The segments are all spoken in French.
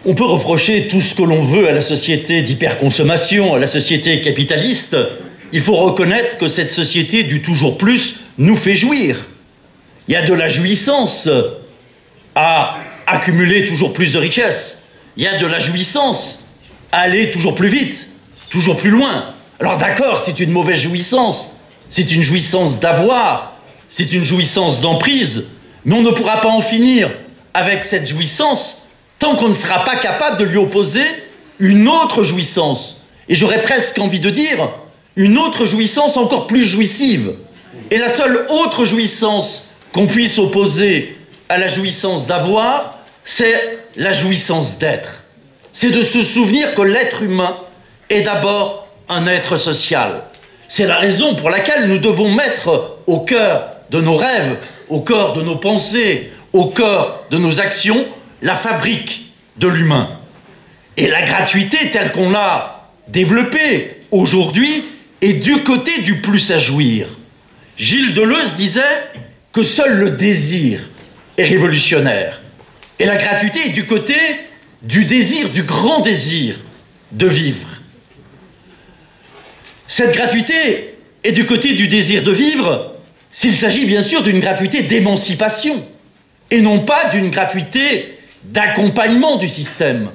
On peut reprocher tout ce que l'on veut à la société d'hyperconsommation, à la société capitaliste. Il faut reconnaître que cette société du toujours plus nous fait jouir. Il y a de la jouissance à accumuler toujours plus de richesses. Il y a de la jouissance à aller toujours plus vite, toujours plus loin. Alors d'accord, c'est une mauvaise jouissance. C'est une jouissance d'avoir. C'est une jouissance d'emprise. Mais on ne pourra pas en finir avec cette jouissance tant qu'on ne sera pas capable de lui opposer une autre jouissance. Et j'aurais presque envie de dire une autre jouissance encore plus jouissive. Et la seule autre jouissance qu'on puisse opposer à la jouissance d'avoir, c'est la jouissance d'être. C'est de se souvenir que l'être humain est d'abord un être social. C'est la raison pour laquelle nous devons mettre au cœur de nos rêves, au cœur de nos pensées, au cœur de nos actions, la fabrique de l'humain. Et la gratuité telle qu'on l'a développée aujourd'hui est du côté du plus à jouir. Gilles Deleuze disait que seul le désir est révolutionnaire. Et la gratuité est du côté du désir, du grand désir de vivre. Cette gratuité est du côté du désir de vivre s'il s'agit bien sûr d'une gratuité d'émancipation et non pas d'une gratuité d'accompagnement du système.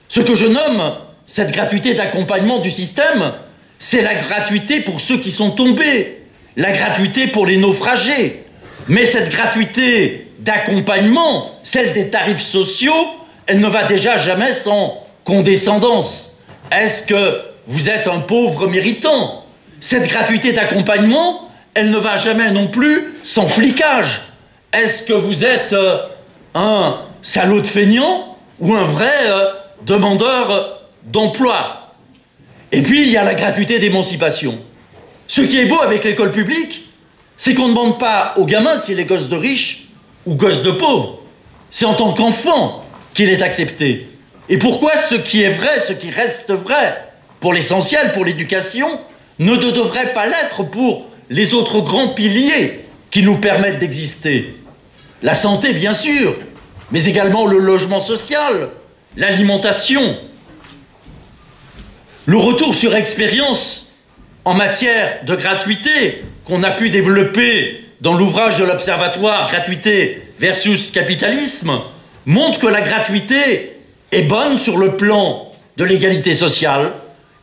Ce que je nomme cette gratuité d'accompagnement du système, c'est la gratuité pour ceux qui sont tombés, la gratuité pour les naufragés. Mais cette gratuité d'accompagnement, celle des tarifs sociaux, elle ne va déjà jamais sans condescendance. Est-ce que vous êtes un pauvre méritant? Cette gratuité d'accompagnement, elle ne va jamais non plus sans flicage. Est-ce que vous êtes un salaud de feignant ou un vrai demandeur d'emploi? Et puis, il y a la gratuité d'émancipation. Ce qui est beau avec l'école publique, c'est qu'on ne demande pas aux gamins s'il est gosse de riches ou gosse de pauvres. C'est en tant qu'enfant qu'il est accepté. Et pourquoi ce qui est vrai, ce qui reste vrai, pour l'essentiel, pour l'éducation, ne devrait pas l'être pour les autres grands piliers qui nous permettent d'exister? La santé, bien sûr, mais également le logement social, l'alimentation. Le retour sur expérience en matière de gratuité qu'on a pu développer dans l'ouvrage de l'Observatoire Gratuité versus Capitalisme montre que la gratuité est bonne sur le plan de l'égalité sociale,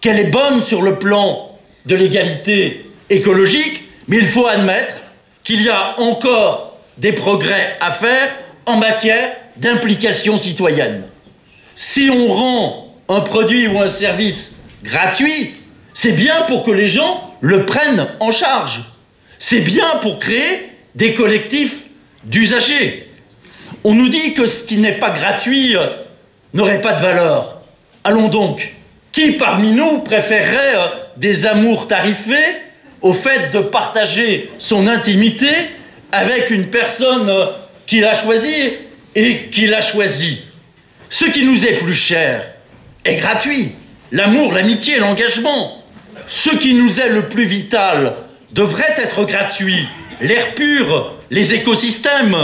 qu'elle est bonne sur le plan de l'égalité écologique, mais il faut admettre qu'il y a encore des progrès à faire en matière d'implication citoyenne. Si on rend un produit ou un service gratuit, c'est bien pour que les gens le prennent en charge. C'est bien pour créer des collectifs d'usagers. On nous dit que ce qui n'est pas gratuit n'aurait pas de valeur. Allons donc, qui parmi nous préférerait des amours tarifés au fait de partager son intimité avec une personne qu'il a choisie et qu'il a choisi? Ce qui nous est plus cher est gratuit. L'amour, l'amitié, l'engagement. Ce qui nous est le plus vital devrait être gratuit. L'air pur, les écosystèmes,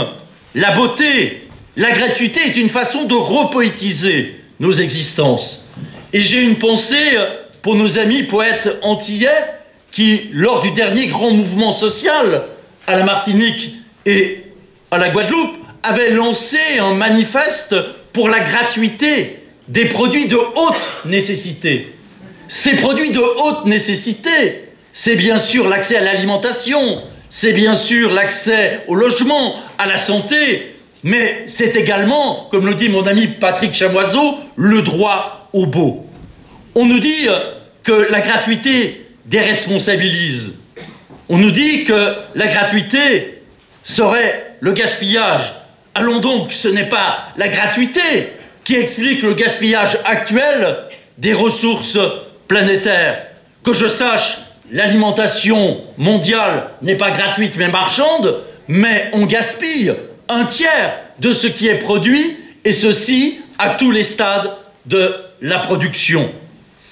la beauté. La gratuité est une façon de repoétiser nos existences. Et j'ai une pensée pour nos amis poètes antillais qui, lors du dernier grand mouvement social à la Martinique et à la Guadeloupe, avaient lancé un manifeste pour la gratuité des produits de haute nécessité. Ces produits de haute nécessité, c'est bien sûr l'accès à l'alimentation, c'est bien sûr l'accès au logement, à la santé, mais c'est également, comme le dit mon ami Patrick Chamoiseau, le droit au beau. On nous dit que la gratuité déresponsabilise. On nous dit que la gratuité serait le gaspillage. Allons donc, ce n'est pas la gratuité qui explique le gaspillage actuel des ressources planétaires. Que je sache, l'alimentation mondiale n'est pas gratuite mais marchande, mais on gaspille un tiers de ce qui est produit, et ceci à tous les stades de la production.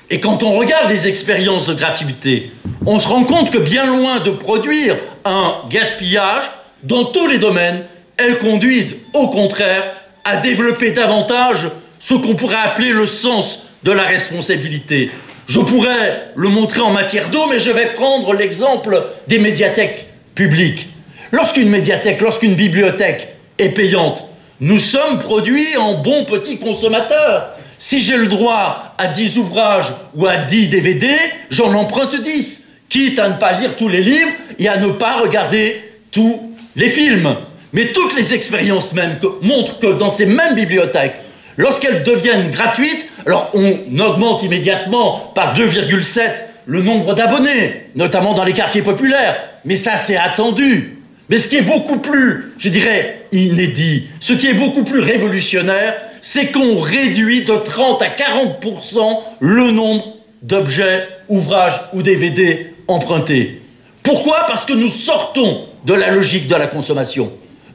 Et quand on regarde les expériences de gratuité, on se rend compte que bien loin de produire un gaspillage, dans tous les domaines, elles conduisent au contraire à développer davantage ce qu'on pourrait appeler le sens de la responsabilité. Je pourrais le montrer en matière d'eau, mais je vais prendre l'exemple des médiathèques publiques. Lorsqu'une médiathèque, lorsqu'une bibliothèque est payante, nous sommes produits en bons petits consommateurs. Si j'ai le droit à 10 ouvrages ou à 10 DVD, j'en emprunte 10, quitte à ne pas lire tous les livres et à ne pas regarder tous les films. Mais toutes les expériences même montrent que dans ces mêmes bibliothèques, lorsqu'elles deviennent gratuites, alors on augmente immédiatement par 2,7 le nombre d'abonnés, notamment dans les quartiers populaires. Mais ça, c'est attendu. Mais ce qui est beaucoup plus, je dirais, inédit, ce qui est beaucoup plus révolutionnaire, c'est qu'on réduit de 30 à 40% le nombre d'objets, ouvrages ou DVD empruntés. Pourquoi? Parce que nous sortons de la logique de la consommation.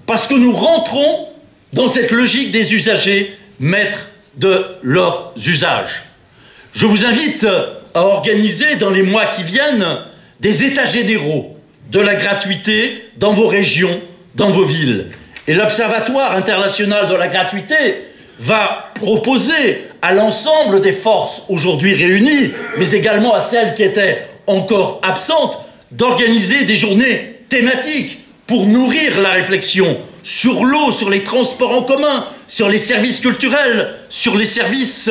Parce que nous rentrons dans cette logique des usagers, maîtres de leurs usages. Je vous invite à organiser dans les mois qui viennent des états généraux de la gratuité dans vos régions, dans vos villes. Et l'Observatoire international de la gratuité va proposer à l'ensemble des forces aujourd'hui réunies, mais également à celles qui étaient encore absentes, d'organiser des journées thématiques pour nourrir la réflexion sur l'eau, sur les transports en commun, sur les services culturels, sur les services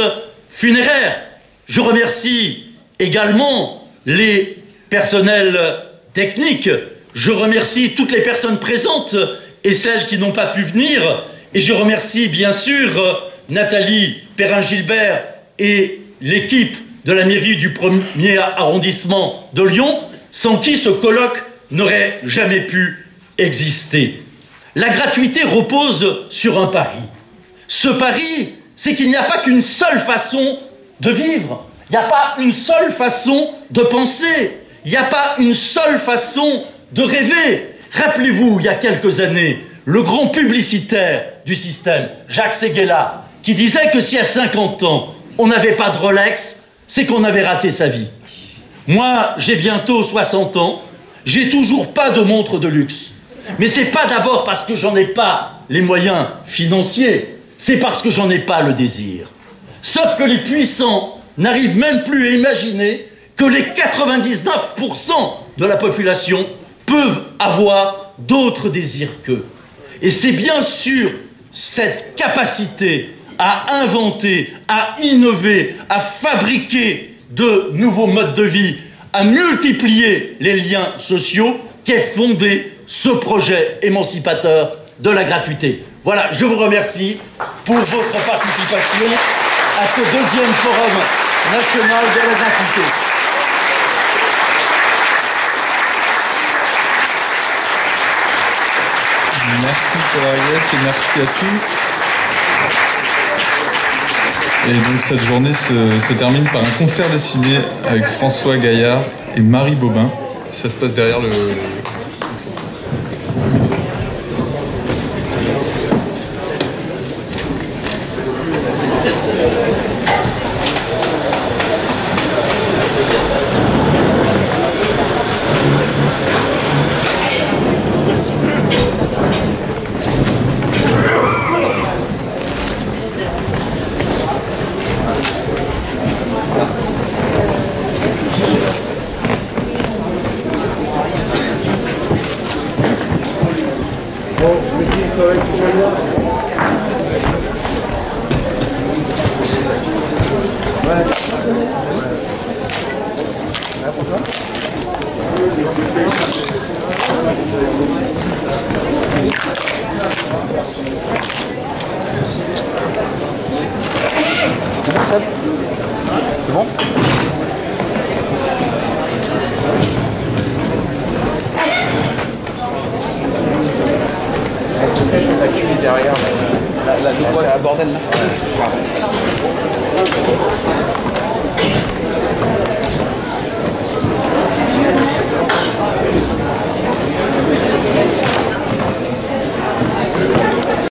funéraires. Je remercie également les personnels techniques, je remercie toutes les personnes présentes et celles qui n'ont pas pu venir, et je remercie bien sûr Nathalie Perrin-Gilbert et l'équipe de la mairie du 1er arrondissement de Lyon, sans qui ce colloque n'aurait jamais pu exister. La gratuité repose sur un pari. Ce pari, c'est qu'il n'y a pas qu'une seule façon de vivre, il n'y a pas une seule façon de penser, il n'y a pas une seule façon de rêver. Rappelez-vous, il y a quelques années, le grand publicitaire du système, Jacques Séguéla, qui disait que si à 50 ans, on n'avait pas de Rolex, c'est qu'on avait raté sa vie. Moi, j'ai bientôt 60 ans, j'ai toujours pas de montre de luxe. Mais c'est pas d'abord parce que j'en ai pas les moyens financiers, c'est parce que j'en ai pas le désir. Sauf que les puissants n'arrivent même plus à imaginer que les 99% de la population peuvent avoir d'autres désirs qu'eux. Et c'est bien sûr cette capacité à inventer, à innover, à fabriquer de nouveaux modes de vie, à multiplier les liens sociaux qu'est fondé ce projet émancipateur de la gratuité. Voilà, je vous remercie pour votre participation à ce deuxième forum national de la gratuité. Merci pour Ariès et merci à tous. Et donc cette journée se termine par un concert dessiné avec François Gaillard et Marie Bobin. Ça se passe derrière le... C'est bon? La cuve derrière, la bordel là.